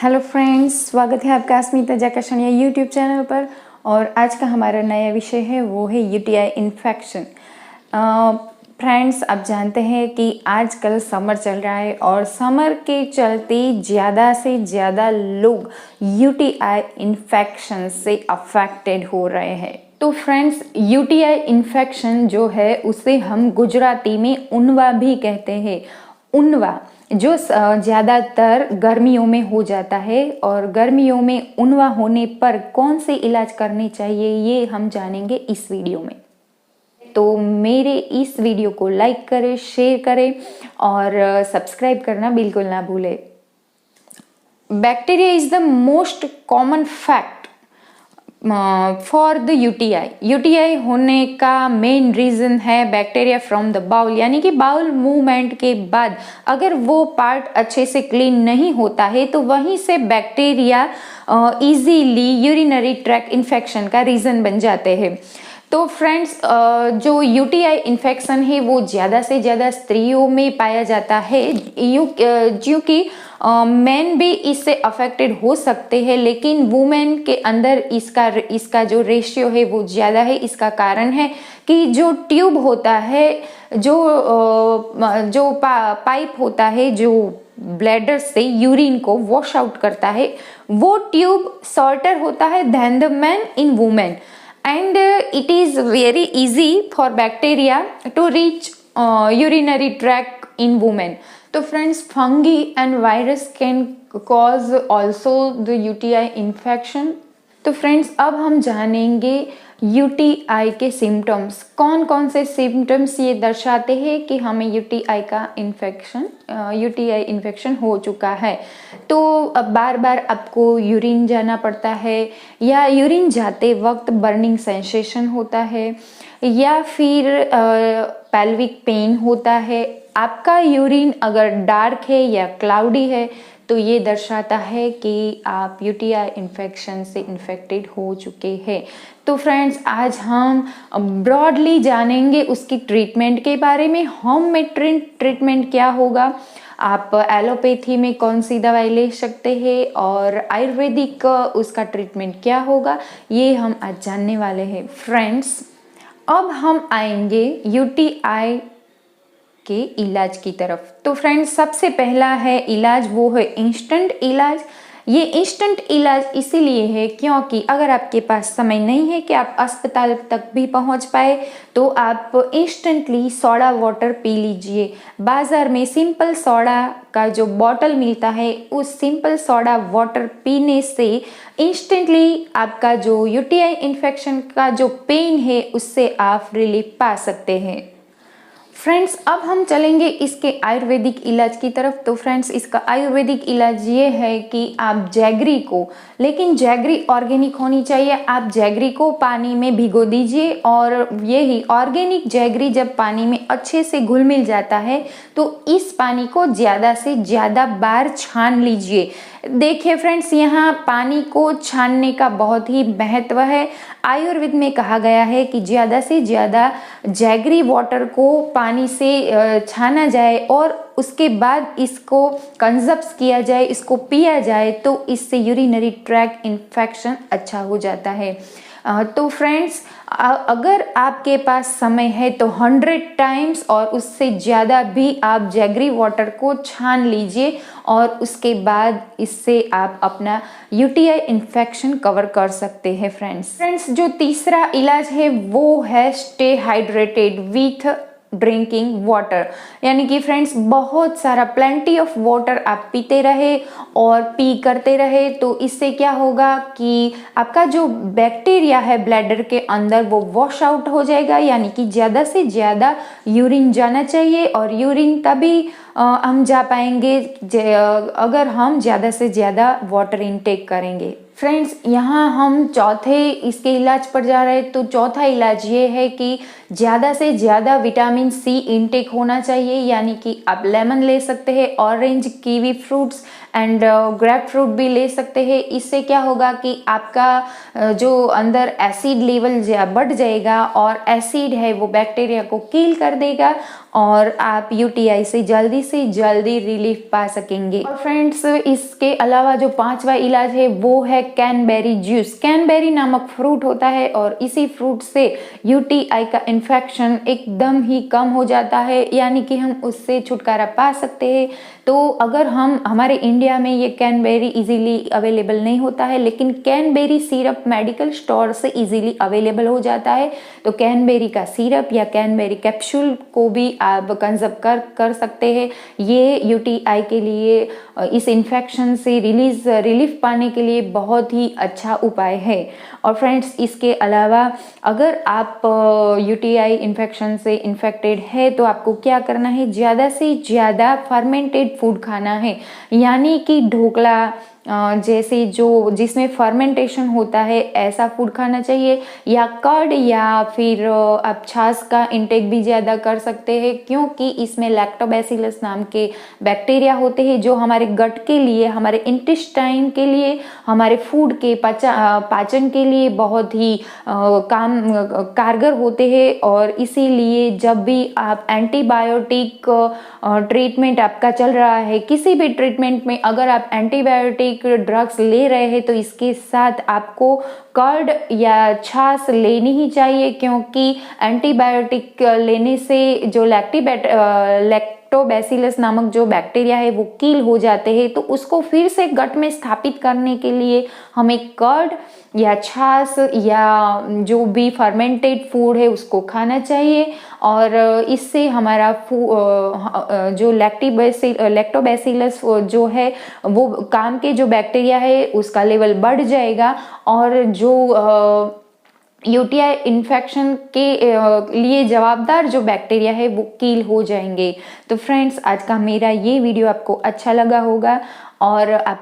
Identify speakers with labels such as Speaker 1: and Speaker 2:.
Speaker 1: Hello friends, स्वागत है आपका अस्मिता जाकशनिया यूट्यूब चैनल पर। और आज का हमारा नया विषय है वो है यूटीआई इन्फेक्शन। फ्रेंड्स, आप जानते हैं कि आजकल समर चल रहा है और समर के चलते ज़्यादा से ज़्यादा लोग यूटीआई इन्फेक्शन से अफेक्टेड हो रहे हैं। तो फ्रेंड्स, यूटीआई इन्फेक्शन जो है उसे हम गुजराती में उनवा भी कहते हैं। उनवा जो ज़्यादातर गर्मियों में हो जाता है और गर्मियों में उनवा होने पर कौन से इलाज करने चाहिए ये हम जानेंगे इस वीडियो में। तो मेरे इस वीडियो को लाइक करें, शेयर करें और सब्सक्राइब करना बिल्कुल ना भूलें। Bacteria is the most common fact for the UTI होने का मेन रीज़न है बैक्टीरिया फ्रॉम द बाउल, यानी कि बाउल मूवमेंट के बाद अगर वो पार्ट अच्छे से क्लीन नहीं होता है तो वहीं से bacteria easily urinary tract infection का रीज़न बन जाते हैं। तो फ्रेंड्स, जो यूटीआई इन्फेक्शन है वो ज़्यादा से ज़्यादा स्त्रियों में पाया जाता है, क्योंकि मेन भी इससे अफेक्टेड हो सकते हैं, लेकिन वुमेन के अंदर इसका जो रेशियो है वो ज़्यादा है। इसका कारण है कि जो ट्यूब होता है, जो पाइप होता है जो ब्लैडर से यूरिन को वॉश आउट करता है, वो ट्यूब शॉर्टर होता है than the man in women, and it is very easy for bacteria to reach urinary tract in women. तो friends, fungi and virus can cause also the UTI infection. तो friends, अब हम जानेंगे UTI के symptoms. कौन कौन से symptoms ये दर्शाते हैं कि हमें यूटीआई इन्फेक्शन हो चुका है। तो अब बार बार आपको यूरिन जाना पड़ता है, या यूरिन जाते वक्त बर्निंग सेंसेशन होता है, या फिर पेल्विक पेन होता है। आपका यूरिन अगर डार्क है या क्लाउडी है तो ये दर्शाता है कि आप यूटीआई इन्फेक्शन से इन्फेक्टेड हो चुके हैं। तो फ्रेंड्स, आज हम ब्रॉडली जानेंगे उसकी ट्रीटमेंट के बारे में। होम मेड ट्रीटमेंट क्या होगा, आप एलोपैथी में कौन सी दवाई ले सकते हैं, और आयुर्वेदिक उसका ट्रीटमेंट क्या होगा, ये हम आज जानने वाले हैं। फ्रेंड्स, अब हम आएंगे यूटीआई के इलाज की तरफ। तो फ्रेंड्स, सबसे पहला है इलाज, वो है इंस्टेंट इलाज। ये इंस्टेंट इलाज इसीलिए है क्योंकि अगर आपके पास समय नहीं है कि आप अस्पताल तक भी पहुंच पाए तो आप इंस्टेंटली सोडा वाटर पी लीजिए। बाज़ार में सिंपल सोडा का जो बॉटल मिलता है, उस सिंपल सोडा वाटर पीने से इंस्टेंटली आपका जो यूटीआई इन्फेक्शन का जो पेन है उससे आप रिलीफ पा सकते हैं। फ्रेंड्स, अब हम चलेंगे इसके आयुर्वेदिक इलाज की तरफ। तो फ्रेंड्स, इसका आयुर्वेदिक इलाज ये है कि आप जैगरी को, लेकिन जैगरी ऑर्गेनिक होनी चाहिए, आप जैगरी को पानी में भिगो दीजिए और यही ऑर्गेनिक जैगरी जब पानी में अच्छे से घुल मिल जाता है तो इस पानी को ज़्यादा से ज़्यादा बार छान लीजिए। देखिए फ्रेंड्स, यहाँ पानी को छानने का बहुत ही महत्व है। आयुर्वेद में कहा गया है कि ज़्यादा से ज़्यादा जैगरी वाटर को पानी से छाना जाए और उसके बाद इसको कंजप्स किया जाए, इसको पिया जाए, तो इससे यूरिनरी ट्रैक्ट इन्फेक्शन अच्छा हो जाता है। तो फ्रेंड्स, अगर आपके पास समय है तो 100 टाइम्स और उससे ज़्यादा भी आप जैगरी वाटर को छान लीजिए और उसके बाद इससे आप अपना यूटीआई इन्फेक्शन कवर कर सकते हैं। फ्रेंड्स, जो तीसरा इलाज है वो है stay hydrated with drinking water, यानी कि फ्रेंड्स बहुत सारा प्लेंटी ऑफ वाटर आप पीते रहे और पी करते रहे, तो इससे क्या होगा कि आपका जो बैक्टीरिया है ब्लैडर के अंदर वो वॉश आउट हो जाएगा, यानी कि ज़्यादा से ज़्यादा यूरिन जाना चाहिए। और यूरिन तभी हम जा पाएंगे अगर हम ज़्यादा से ज़्यादा वाटर इनटेक करेंगे। फ्रेंड्स, यहाँ हम चौथे इसके इलाज पर जा रहे हैं। तो चौथा इलाज ये है कि ज़्यादा से ज़्यादा विटामिन सी इनटेक होना चाहिए, यानी कि आप लेमन ले सकते हैं, orange, kiwi fruits and grep fruit भी ले सकते हैं। इससे क्या होगा कि आपका जो अंदर एसिड लेवल बढ़ जाएगा और एसिड है वो बैक्टीरिया को किल कर देगा और आप यूटीआई से जल्दी रिलीफ पा सकेंगे। और फ्रेंड्स, इसके अलावा जो 5वां इलाज है वो है कैनबेरी जूस। कैनबेरी नामक फ्रूट होता है और इसी फ्रूट से यूटीआई का इन्फेक्शन एकदम ही कम हो जाता है, यानी कि हम उससे छुटकारा पा सकते हैं। तो अगर हमारे इंडिया में ये कैनबेरी इजीली अवेलेबल नहीं होता है, लेकिन कैनबेरी सिरप मेडिकल स्टोर से इजीली अवेलेबल हो जाता है। तो कैनबेरी का सिरप या कैनबेरी कैप्सूल को भी आप कंज्यूम कर सकते हैं। ये यूटीआई के लिए, इस इन्फेक्शन से रिलीफ पाने के लिए बहुत ही अच्छा उपाय है। और फ्रेंड्स, इसके अलावा अगर आप यूटीआई इन्फेक्शन से इन्फेक्टेड है तो आपको क्या करना है, ज़्यादा से ज़्यादा फर्मेंटेड फूड खाना है, यानी कि ढोकला जैसे जो जिसमें फर्मेंटेशन होता है ऐसा फूड खाना चाहिए, या कर्ड या फिर आप छाछ का इंटेक भी ज़्यादा कर सकते हैं, क्योंकि इसमें लैक्टोबैसिलस नाम के बैक्टीरिया होते हैं जो हमारे गट के लिए, हमारे इंटेस्टाइन के लिए, हमारे फूड के पाचन के लिए बहुत ही कारगर होते हैं। और इसीलिए जब भी आप एंटीबायोटिक ट्रीटमेंट आपका चल रहा है, किसी भी ट्रीटमेंट में अगर आप एंटीबायोटिक ड्रग्स ले रहे हैं तो इसके साथ आपको कर्ड या छाछ लेनी ही चाहिए, क्योंकि एंटीबायोटिक लेने से जो लैक्टोबैसिलस नामक जो बैक्टीरिया है वो किल हो जाते हैं। तो उसको फिर से गट में स्थापित करने के लिए हमें कर्ड या छाछ या जो भी फर्मेंटेड फूड है उसको खाना चाहिए। और इससे हमारा जो लैक्टोबैसिलस जो है वो काम के जो बैक्टीरिया है उसका लेवल बढ़ जाएगा और जो यूटीआई इन्फेक्शन के लिए जवाबदार जो बैक्टीरिया है वो किल हो जाएंगे। तो फ्रेंड्स, आज का मेरा ये वीडियो आपको अच्छा लगा होगा और आप